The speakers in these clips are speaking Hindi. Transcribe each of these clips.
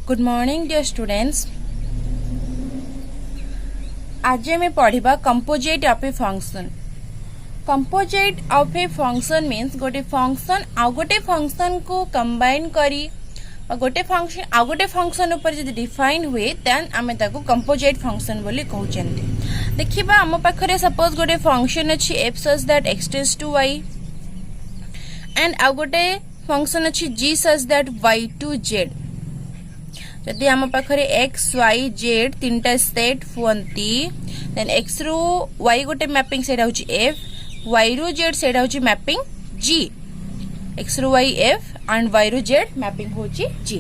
Good morning dear students. आज मैं पढ़िबा composite of a function. Composite of a function means गोटे फंक्शन आउ गोटे फंक्शन को कंबाइन करी गोटे फंक्शन आउ गोटे फंक्शन ऊपर जदि डिफाइन हुए देन आमे ताको कंपोजिट फंक्शन बोली कहउचंती. देखिबा हम पाखरे सपोज गोटे फंक्शन अछि f such that x tends to y and आउ गोटे फंक्शन अछि g such that y to z. जदि हम पाखरे x y z तीनटा सेट हुअंती देन x रो y गोटे मैपिंग सेट होची f y रो z सेट होची मैपिंग g x रो y f and y रो z मैपिंग होची g.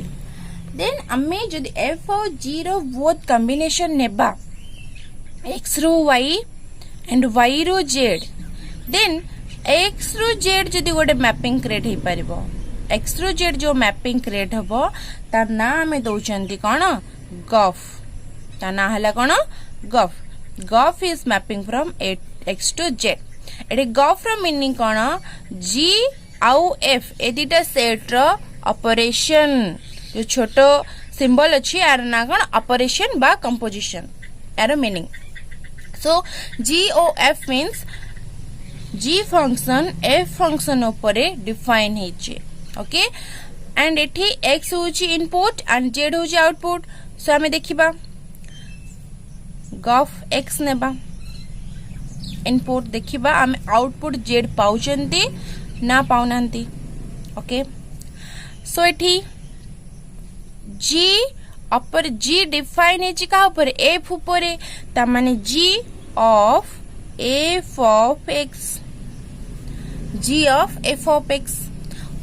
देन आमे जदि f और g रो बोथ कॉम्बिनेशन नेबा x रो y and y रो z देन x रो z जदि गोटे मैपिंग क्रिएट हे परिबो x रो z जो मैपिंग क्रिएट हबो तार ना हमें दउचंती कोन गफ ता ना हला कोन गफ is mapping from x to z. एटे गफ रो मीनिंग कोन g आउ f ए दिटा सेट रो ऑपरेशन जो छोटो सिंबल अछि आर ना कोन ऑपरेशन बा कंपोजिशन एरो मीनिंग. सो g o f means g function f function ऊपर डिफाइन हेचे. ओके एंड एठी x होची इनपुट एंड z होची आउटपुट. सो हमें देखिबा गफ x नेबा इनपुट देखिबा हम आउटपुट z पाउचंती ना पाउनांती. ओके सो एठी g अपर g डिफाइन हेची का ऊपर f ऊपर ता माने g of f of x g of f of x.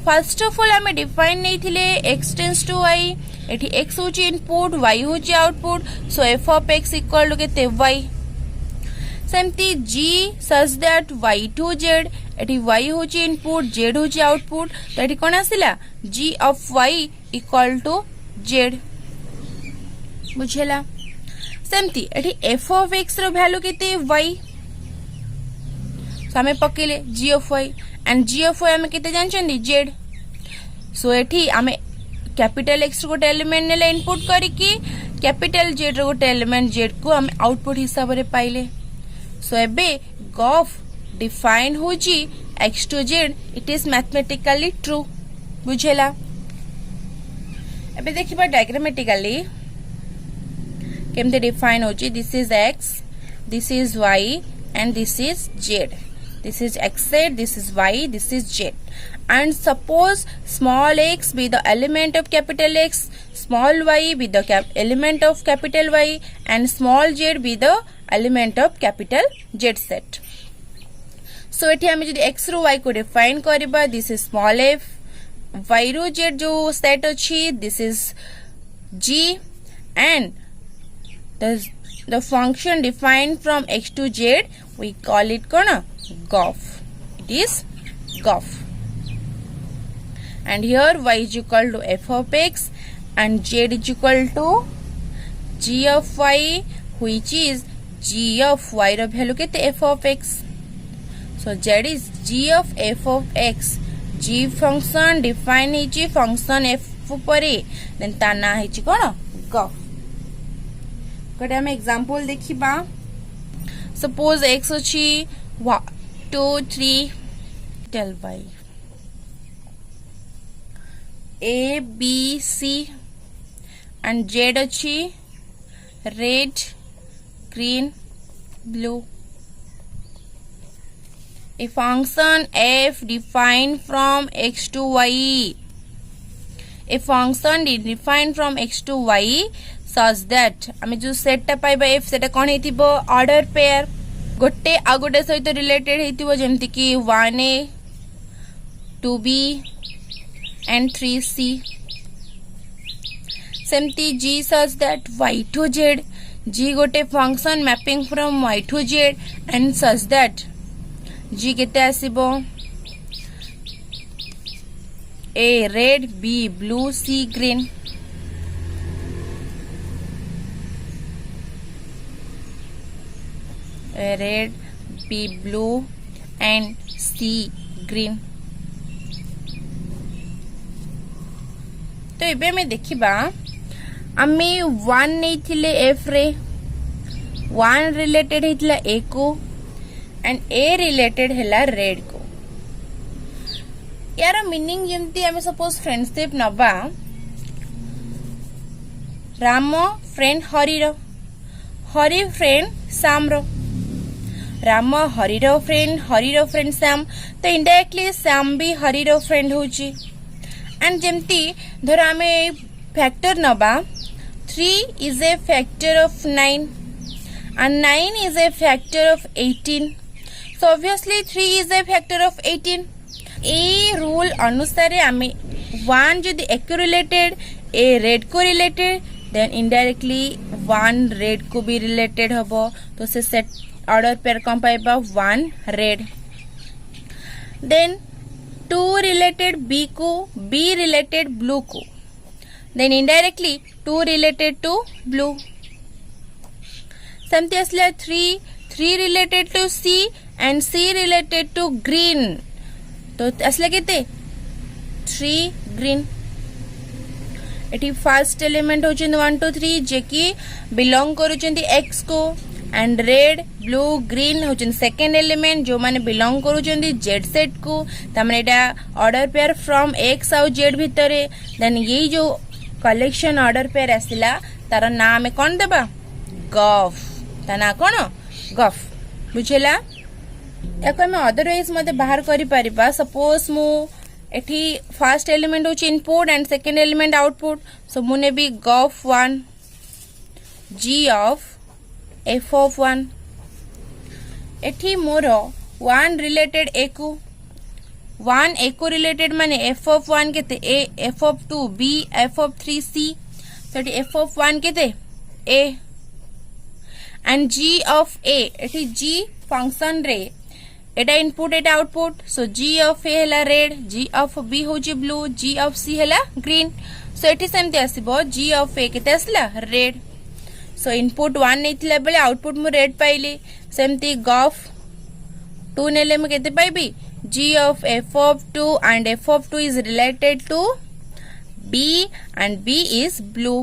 First of all हमें डिफाइन नहीं थिले x टेंड्स टू y एठी x होची इनपुट y होची output. So f of x equal to केते y. सेमती g such that y to z एठी y होची इनपुट z होची आउटपुट. तो एठी कोन आसिला g of y equal to z बुझेला. सेमती एठी f of x row value केते y. सो हमें पकेले g of y and g of y हमें केते जानचंदी z. सो एठी हमें कैपिटल x गोटे एलिमेंट नेले इनपुट करिकी कैपिटल z रो गोटे एलिमेंट z को हम आउटपुट हिसाब रे पाइले. सो एबे गफ डिफाइन होची x to z it is mathematically true बुझेला. एबे देखिबा डायग्रामेटिकली केमते डिफाइन होची. This is x this is y and this is z. This is x z, this is y, this is z. And suppose small x be the element of capital X, small y be the element of capital Y, and small z be the element of capital Z set. So एठी हमें जदि x रो y को डिफाइन करबा this is small f, y रो z जो सेट अछि this is g, and the function defined from x to z we call it kona gaf. It is gaf. And here y is equal to f of x and z is equal to g of y which is g of y रो value केते f of x. So z is g of f of x. g function define हेची function f ऊपर then ता ना हेची कोन gaf. गोटे हम एग्जांपल देखिबा. सपोज x अछि 2 3 tell y a b c and z अछि red green blue. A function f defined from x to y. A function defined from x to y such that हमें जो सेट टा पाइबा f सेटा कोन हेतिबो ऑर्डर पेयर गोटे आ गोटे सहित रिलेटेड हेतिबो जेमति कि 1a 2b and 3c. सेमती g such that y to z g गोटे function mapping from y to z and such that g केते आसीबो a red b blue c green. Red, B blue and C green. तो एबे में देखिबा आमे 1 नहीं थिले एफ रे 1 रिलेटेड हेतला ए को एंड ए रिलेटेड हेला रेड को यार मीनिंग जेमती आमे सपोज फ्रेंडशिप नबा राम फ्रेंड हरिर हरि फ्रेंड श्याम रो राम हरिर फ्रेंड श्याम तो इनडायरेक्टली श्याम भी हरिर फ्रेंड होची एंड जेमती धर आमे फैक्टर नबा 3 is a factor of 9 and 9 is a factor of 18 so obviously 3 is a factor of 18 a rule अनुसार आमे 1 जदि ए को रिलेटेड ए रेड को रिलेटेड देन इनडायरेक्टली 1 रेड को भी रिलेटेड हबो तो से सेट ऑर्डर पेयर कम पाइबा 1 रेड देन 2 रिलेटेड बी को बी रिलेटेड ब्लू को then indirectly 2 related to blue समती असला 3 related to C and C related to green तो असला केते 3 ग्रीन एटी फर्स्ट एलिमेंट होचंदी 1 2 3 जे की बिलोंग करूचंदी एक्स को एंड रेड ब्लू ग्रीन होचंदी सेकंड एलिमेंट जो माने बिलोंग करूचंदी जेड सेट को तमने एटा ऑर्डर पेयर फ्रॉम एक्स आउ जेड भितरे देन ये जो कलेक्शन ऑर्डर पेयर आसिला तार ना आमे कोन देबा गफ ता ना कोन गफ बुझेला याको आमे अदरवाइज मते बाहर करि परिबा सपोज मु एठी फर्स्ट एलिमेंट होची input and second element output so मुने भी गफ 1 g ऑफ f of 1 एठी मोर 1 रिलेटेड a को 1 a को रिलेटेड माने f of 1 केते a f of 2 b f of 3 c तो एठी f of 1 केते a and g of a एठी g फंक्शन रे एटा input Etah output so g of a हैला रेड g of b होची ब्लू g of c हैला ग्रीन सो एठी सेमते आसीबो g of a केते आसला रेड सो इनपुट 1 नेथिला बेले आउटपुट मु रेड पाइली सेमती गफ 2 नेले मु केते पाइबी g of f of 2 and f of 2 is related to b and b is blue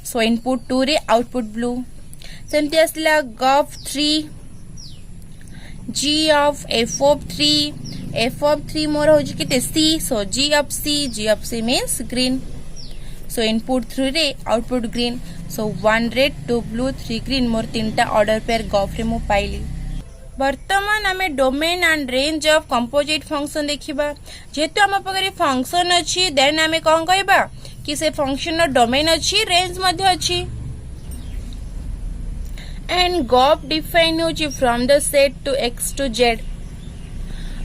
so input 2 रे output blue सेमती आसला गफ 3 g of f of 3 मोर हो जी केते c so g of c means green so input 3 रे output green so 1 red 2 blue 3 green मोर तीनटा ऑर्डर पेयर गफ रे मु पाइली वर्तमान आमे domain and range of composite function देखिबा जेतु हम पकरे फंक्शन अछि देन आमे कोन कहबा कि से फंक्शन नो डोमेन अछि रेंज मध्ये अछि एंड गॉफ डिफाइन होची from the set to x to z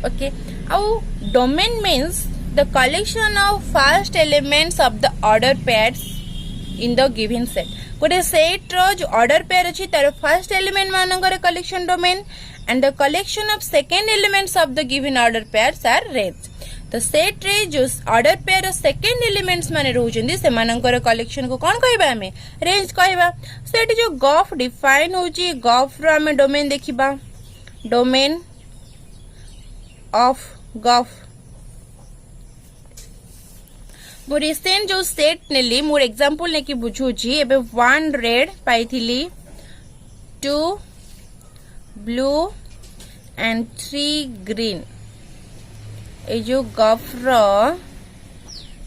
okay आउ domain means the collection of first elements of the order pairs in the given set गोटे सेट रो जो ऑर्डर पेयर अछि तार फर्स्ट एलिमेंट मानकर collection domain and the collection of second elements of the given order pairs are range तो सेट रे जो ऑर्डर पेयर रो सेकंड एलिमेंट्स माने रहउचंदी से मानकर कलेक्शन को कोन कहबा हमें रेंज कहबा सेट जो गॉफ डिफाइन होची गॉफ रो हमें डोमेन देखिबा डोमेन ऑफ गॉफ मो रिसेंट जो सेट नेली मोर एग्जांपल ने की बुझुची एबे 1 रेड पाइथिली 2 ब्लू एंड 3 ग्रीन ए जो गफ रो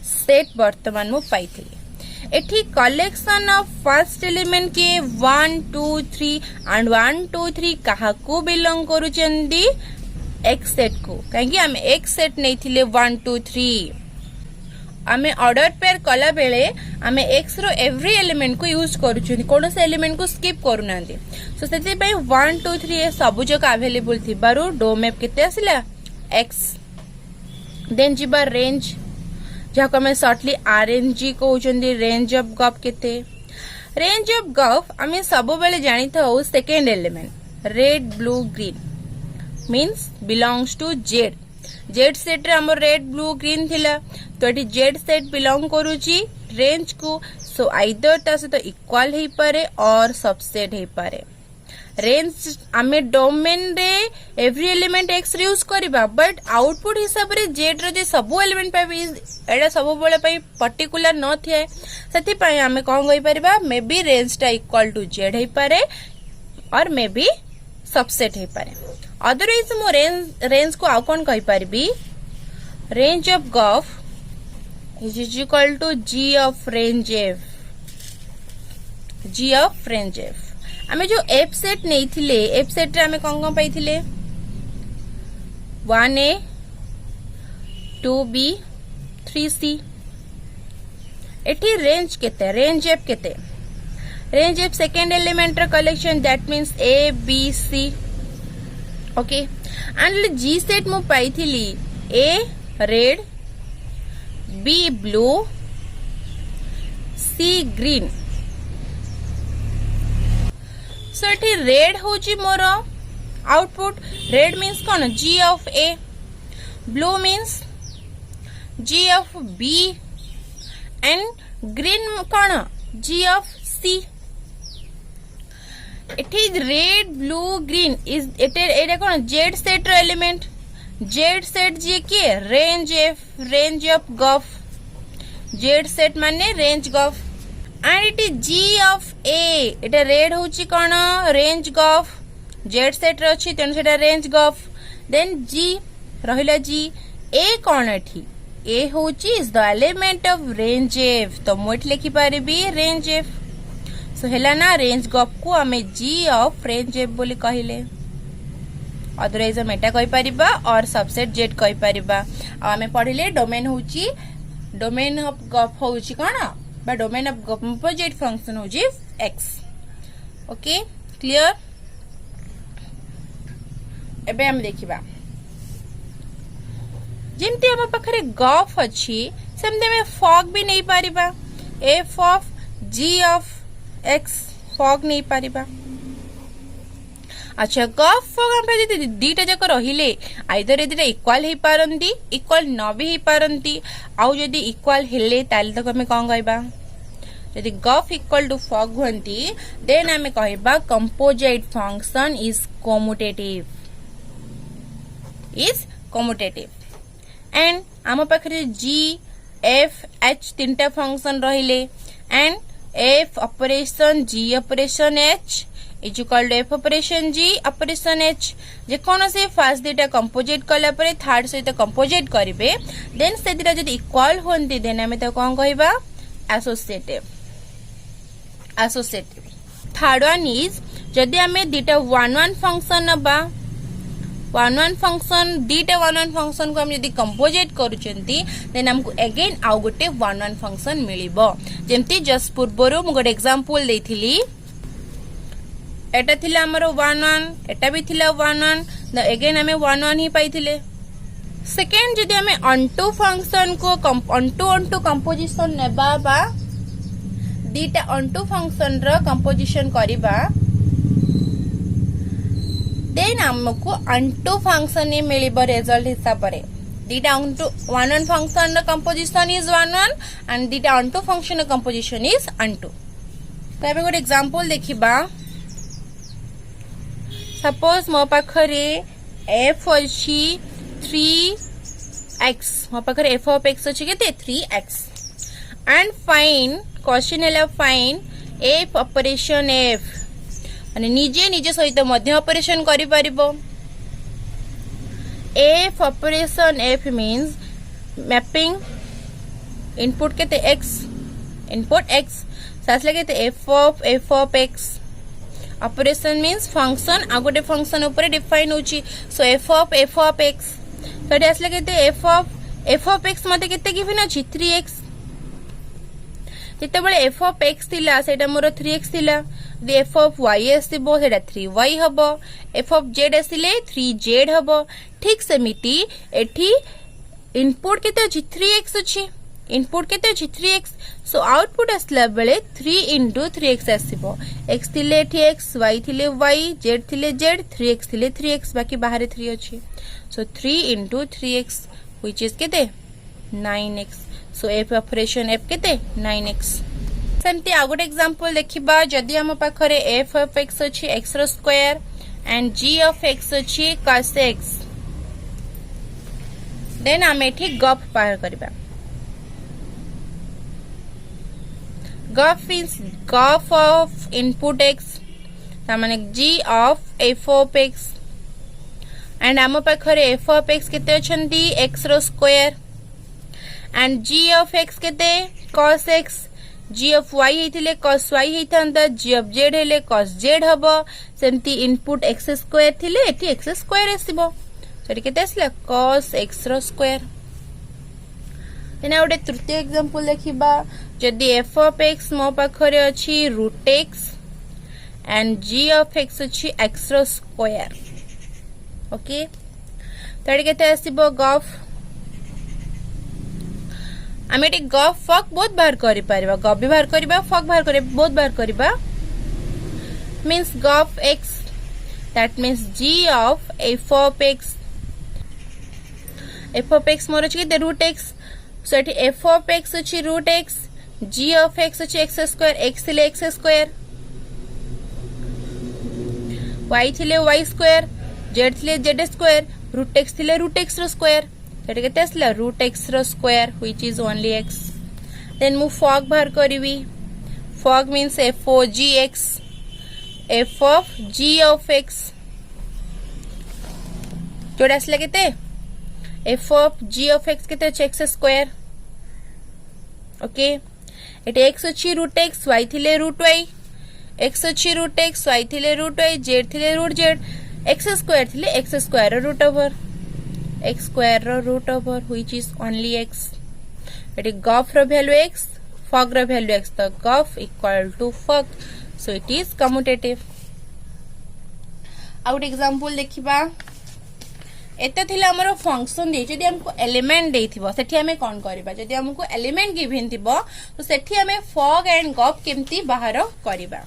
सेट वर्तमान मु पाइथिली एठी कलेक्शन ऑफ फर्स्ट एलिमेंट के 1 2 3 एंड 1 2 3 कहा को बिलोंग करूचंदी एक्स सेट को काहे हम एक्स सेट नै थिले 1 2 3 आमे ऑर्डर पेयर कला बेले आमे एक्स रो एवरी एलिमेंट को यूज करूछन कोनो से एलिमेंट को स्किप करू नांदी सो सेते पई 1 2 3 ए सब जक अवेलेबल थिबारो डो मैप केते आसिला एक्स देन जिबा रेंज जाको में शॉर्टली आरएनजी को होचंदी रेंज ऑफ गफ केते रेंज ऑफ गफ आमे सब बेले जानि थाउ second element red blue green means belongs to Z Z set रे हमर रेड ब्लू ग्रीन थिला तो एटी जेड सेट बिलोंग करूची रेंज को सो आइदर ता से तो इक्वल हे पारे और सबसेट हे पारे रेंज आमे डोमेन रे every element X ray use करबा बट आउटपुट हिसाब रे जेड रे जे सब एलिमेंट पाबी एडा सब बेले पई पर्टिकुलर न थिए सेति पई आमे कोन कहि परबा मे बी रेंज टा इक्वल टू जेड हे पारे और मे बी सबसेट हे पारे अदरवाइज मो रेंज को आउ कोन कहि परबी range of gof is equal to g of range f g of range f आमे जो एफ सेट नहीं थिले एफ सेट रे आमे कोन पाई थिले 1a 2b 3c एठी रेंज केते रेंज एफ केते रेंज एफ सेकंड एलिमेंट रे collection that means a b c okay and G set मु पाई थिली a red b blue c green so एठी रेड होची मोर आउटपुट रेड मीन्स कौन G of A blue means G of B and green कौन जी ऑफ सी एठी रेड ब्लू ग्रीन इज एटा कौन जेड सेट रो एलिमेंट जेड सेट जी के रेंज एफ रेंज ऑफ गफ जेड सेट माने रेंज गफ and it is g of a Etah red होची कोन रेंज गफ जेड सेट रे अछि तेन सेटा रेंज गफ देन g रहिला g a कोन एठी a होची is the element of range f तो मोट लिखि पारिबी रेंज f सो हेला ना रेंज गफ को हमें g ऑफ रेंज f बोली कहिले अदरवाइज हम एटा कहि परिबा और सबसेट z कहि परिबा आ हमें पढिले डोमेन होची डोमेन ऑफ गफ होची कोन बा डोमेन ऑफ कंपोजिट फंक्शन हो जी x ओके क्लियर एबे हम देखिबा जेमते हम पाखरे गफ अछि सेमते में फॉग भी नहीं Paribas f of g of x fog नहीं पारिबा अच्छा गफ फॉग हम पे दीटा जक रहिले आइदर एदिटा इक्वल हे पारंती इक्वल न भी हे पारंती आउ जदी इक्वल हेले ताले तक हमें कोन कहबा यदि गफ इक्वल टू फॉग होंती देन हमें कहबा composite function is commutative and आम पाखरे g f h तीनटा फंक्शन रहिले and f operation g operation h is equal to f operation g operation h जे कोन से फर्स्ट डेटा कंपोजिट कला परे थर्ड सहित कंपोजिट करिवे देन से दिटा जदी इक्वल होंती देन हमें तो कोन कहबा एसोसिएटिव थर्ड वन इज जदी हमें दिटा वन वन फंक्शन नबा वन वन फंक्शन दिटा वन वन फंक्शन को हम यदि कंपोजिट करूचंती देन हमको अगेन आउ गोटे वन वन फंक्शन मिलिबो जेमती जस्ट पूर्वरो मु गोटे एग्जांपल देथिली एटा थिला हमरो 1 एटा भी थिला 1 अगेन हमें 1 ही पाइथिले सेकेंड जदि हमें ऑनटू फंक्शन को ऑनटू कंपोजिशन नेबा बा दीटा ऑनटू फंक्शन रो कंपोजिशन करिबा देन हमको ऑनटू फंक्शन ही मिलिबो रिजल्ट हिसाब रे दीटा ऑनटू वन वन फंक्शन रो कंपोजिशन इज 1 एंड दीटा ऑनटू फंक्शन रो कंपोजिशन इज ऑनटू तो एबे गोटे एग्जांपल देखिबा सपोज मो पाखरे f अछि 3x मो पाखरे f ऑफ x अछि केते 3x एंड फाइन क्वेश्चन एला फाइन f ऑपरेशन f माने निजे निजे सहित मध्य ऑपरेशन करि परिबो f operation f means mapping input केते x इनपुट x साथ लगे f of x operation means function आ गोटे फंक्शन ऊपर डिफाइन होची सो f ऑफ x तो एटा असले केते f ऑफ x मते केते गिवन अछि 3x जेते बळे f ऑफ x थिला सेटा मोर 3x थिला दे f ऑफ y आसीबो सेटा 3y हबो f ऑफ z आसीले 3z हबो ठीक सेमिति एठी इनपुट केते अछि 3x अछि इनपुट केते अछि 3x सो आउटपुट असला बेले 3 into 3x आसीबो x थिले एठी x y थिले y z थिले z 3x थिले 3x बाकी बाहर 3 अछि सो 3 into 3x व्हिच इज केते 9x सो f ऑपरेशन f केते 9x सेमती आ गोटे एग्जांपल देखिबा जदी हम पाखरे f of x अछि x रो square and g of x अछि cos x देन हम एठी गफ बाहर करबा गफ इज गफ ऑफ इनपुट x ता माने g of f of x and हम पाखरे f of x केते अछंती x रो square and g of x केते cos x g of y हेतिले cos y हेतंता g of z हेले cos z हबो सेमती इनपुट x स्क्वायर थिले एठी x स्क्वायर आसीबो सरी केते आसला cos x रो स्क्वायर एना ओडे तृतीय एग्जांपल देखिबा जदी f of x मो पाखरे अछि √x and g of x अछि x रो स्क्वायर ओके तड़ी केते आसीबो गफ आमे एटी गफ फक बहुत बार करि परबा गफ भी बार करबा फक बार करे बहुत बार करबा मींस गफ x that means g of f of x मोर अछि the root x so eighty f of x अछि root x g of x अछि x स्क्वायर x थिले x स्क्वायर y थिले y स्क्वायर z थिले z स्क्वायर root x थिले root x रो स्क्वायर सेटा केते आसला √x रो square which is only x then मु फॉग बाहर करबी फॉग means f o g x f of g of x जोड़ा आसला केते f of g of x केते x स्क्वायर ओके एटे x अछि √x y थिले √y x अछि √x y थिले √y z थिले √z x स्क्वायर थिले x square root over x square रो root over which is only x एटी गफ रो वैल्यू x फॉग रो वैल्यू x तो gof equal to fog so it is commutative आउट एग्जांपल देखिबा एते थिले हमरो फंक्शन दे जदी हमको एलिमेंट देथिबो सेठी हमें कोन करबा जदी हमको एलिमेंट गिवन थिबो तो सेठी हमें फॉग एंड गफ केमती बाहर करबा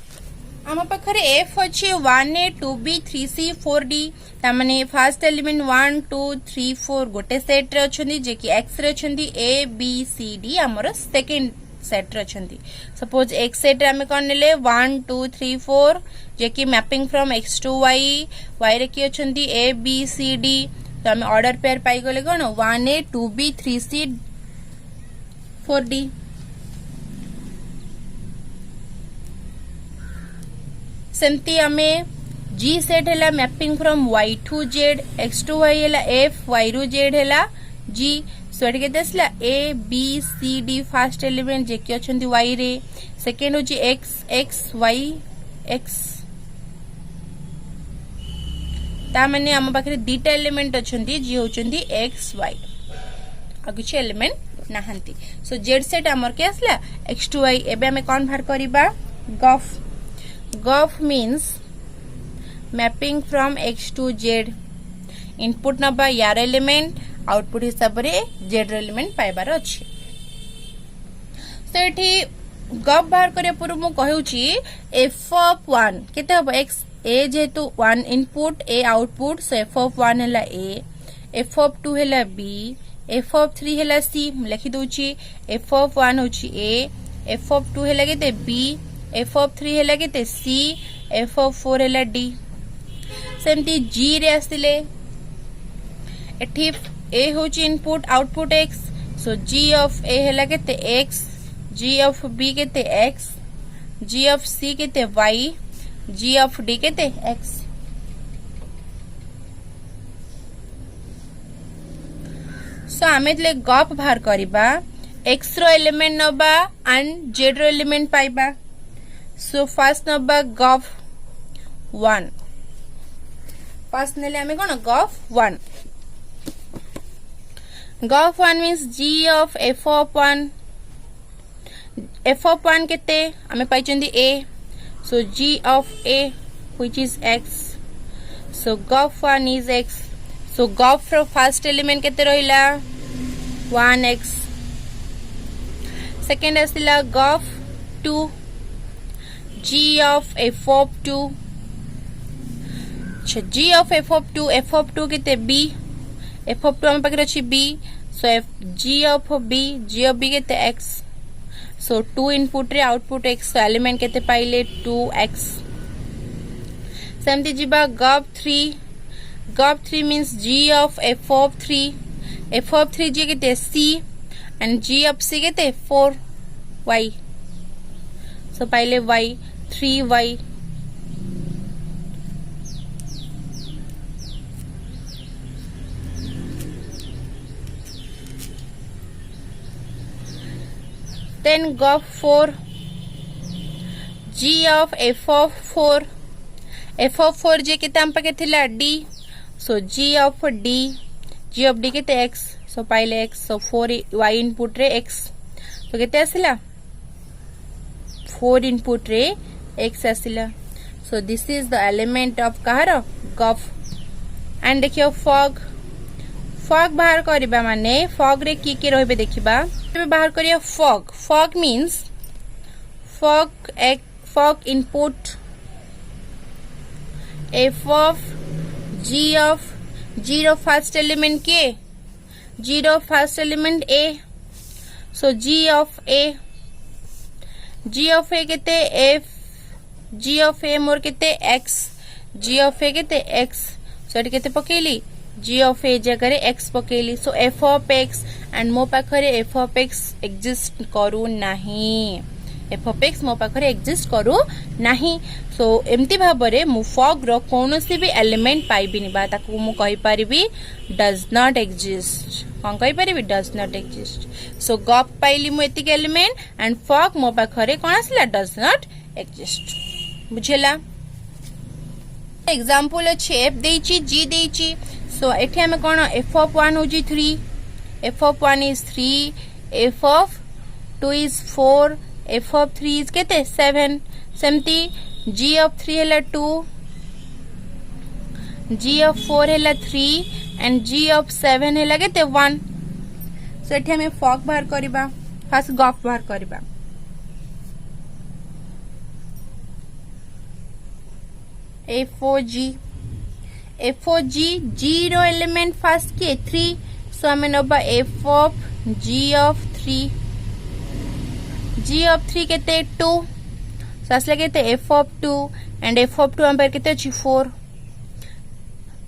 आम पाखरे f अछि 1a 2b 3c 4d ता माने फर्स्ट एलिमेंट 1 2 3 4 गोटे सेट रे अछंदी जे कि x रे अछंदी a b c d हमर सेकंड सेट रे अछंदी सपोज x सेट रे हमें कोन नेले 1 2 3 4 जे कि mapping from x to y y रे की अछंदी a b c d तो हमें ऑर्डर पेयर पाई गले कोन 1a 2b 3c 4d सेमती हमें g सेट हैला mapping from y to z x to y हैला f y रू z हैला g सो एट केते असला a b c d first element जे कि अछंती y रे सेकंड होची x x y x ता माने हम पाखरे दीटा एलिमेंट अछंती जी होचंती x y आ कुछ एलिमेंट नाहंती सो z सेट हमर के असला x टू y एबे हमें कोन भार करबा गफ means mapping from x to z input नबा यार एलिमेंट आउटपुट हिसाब रे z एलिमेंट पाइबार अछि तो एठी गफ बाहर करे पूर्व मु कहउची f of 1 केते हबो x a जेतु 1 input a output so f of 1 हैला a f of 2 हैला b f of 3 हैला c लिखि दोची f of 1 होची a f of 2 हैला केते b f of 3 हैला केते c f of 4 हैला d सेमती g रे आसिले एठी a होची input output x so g of a हैला केते x g of b केते x g of c केते y g of d केते x सो आमेतले गप बाहर करिबा x रो एलिमेंट नबा एंड z रो एलिमेंट पाइबा सो फर्स्ट नंबर गफ 1 फर्स्ट नेले हमें कोन गफ 1 means g of f of 1 f of 1 केते हमें पाइचंदी a so g of a which is x so gf 1 is x so gf रो फर्स्ट एलिमेंट केते रहिला 1x सेकंड आसिला gf 2 g of f of 2 g of f of 2 केते b f of 2 हम पाखरे अछि b so g of b केते x सो 2 इनपुट रे आउटपुट x, सो एलिमेंट केते पाइले 2x। सेमती जिबा गप 3 means g of f of 3, f of 3 जी केते c and g of c केते 4y, सो पाइले y 3y। देन गप 4 g of f of 4, f of 4 जे केते हम पाके थिला d, so g of d केते x, सो पाइले x, सो 4y इनपुट रे x, तो केते आसिला 4 इनपुट रे x आसिला। So this is the element of कहार गफ। एंड देखियो फॉग बाहर करिबा माने फॉग रे की रहबे देखिबा। बाहर करिया फॉग मीन्स फॉग इनपुट f ऑफ g रो फर्स्ट एलिमेंट के, g रो first element a, so g of a केते f, g ऑफ a मोर केते x, g ऑफ a केते x, सो एटी केते पकेली g ऑफ a जगह रे x पकेली, so f of x and मो पाखरे f ऑफ x एग्जिस्ट करू नाही, f ऑफ x मो पाखरे एग्जिस्ट करू नाही। सो एमती भाबरे मु फॉग रो कोनोसी भी एलिमेंट पाइबिनी बा ताकू मु कहि परिबी डज नॉट एग्जिस्ट, कोन कहि परिबी डज नॉट एग्जिस्ट। सो गप पाइली मु एतिक एलिमेंट एंड फॉग मो पाखरे कोन आसला डज नॉट एग्जिस्ट, बुझेला। एग्जांपल अछि f देइची g देइची, सो एठी हमें कोन f of 1 होजी 3, f of 1 is 3, f of 2 is 4, f of 3 is केते 7। सेमती g of 3 हैला 2, g of 4 हैला 3 एंड g of 7 हैला केते 1। सो एठी हमें फॉग बाहर करिबा, फर्स्ट गफ बाहर करिबा। g रो एलिमेंट फर्स्ट के 3, सो हमें नबा f of g of 3, g of 3 केते 2, सो असले केते f of 2 and f of 2 हम पर केते अछि 4,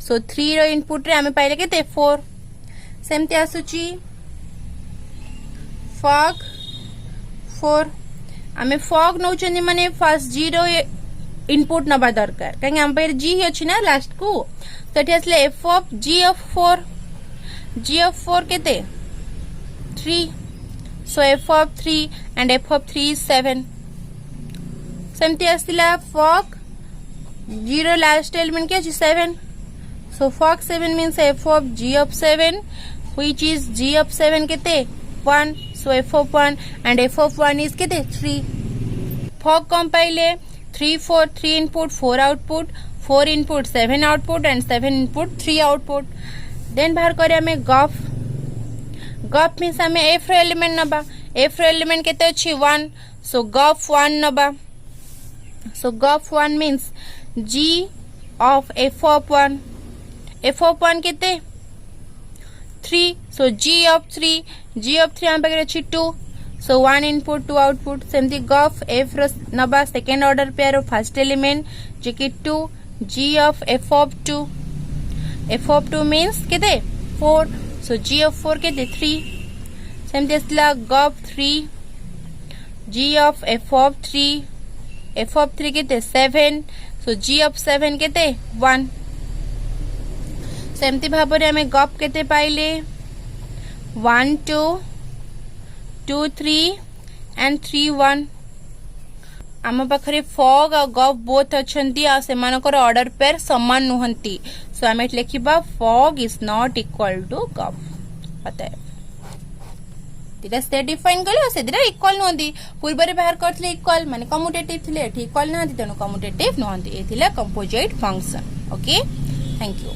सो 3 रो इनपुट रे हमें पाइले केते 4। सेमती आसुची फॉग 4, हमें फॉग नौचनी माने फर्स्ट g रो इनपुट नबा दरकार, काहे हम पर g अछि ना लास्ट को, तो एठी असले f of g of 4, g of 4 केते 3, so f of 3 and f of 3 is 7। सेमती आसिला फॉग 0 लास्ट एलिमेंट के अछि 7, so fog 7 means f of g of 7 which is g of 7 केते 1, so f of 1 and f of 1 is केते 3। fog कम पाइले 3 4 3 input 4 output, 4 input 7 output and 7 input 3 output। Then बाहर करे हमें गप मीन्स हमें f रो एलिमेंट नबा, f रो एलिमेंट केते अछि 1, सो गप 1 नबा, सो गप 1 means g of f of 1, f of 1 केते 3, सो g ऑफ 3 हम पाके अछि 2, सो 1 इनपुट 2 आउटपुट। सेमती गप f रो नबा second order pair of first element जे कि 2, g of f of 2, f of 2 means केते 4, so g of 4 केते 3। सेमती असला गप 3, g of f of 3, f of 3 केते 7, so g of 7 केते 1। सेमती भाबरे हमें गप केते पाइले 1 2 2 3 and 3 1। आम पाखरे फॉग और गप बोथ अछंती आ सेमानकर ऑर्डर पेयर समान नुहंती, सो आम एट लिखिबा फॉग इज नॉट इक्वल टू गप। अतः दिरा से डिफाइन कले से दिरा इक्वल नुहंती, पूर्व रे बाहर करथले इक्वल माने कम्युटेटिव थिले, एठी इक्वल नहंती तेनु कम्युटेटिव नुहंती। ए थिला composite function. Okay, thank you.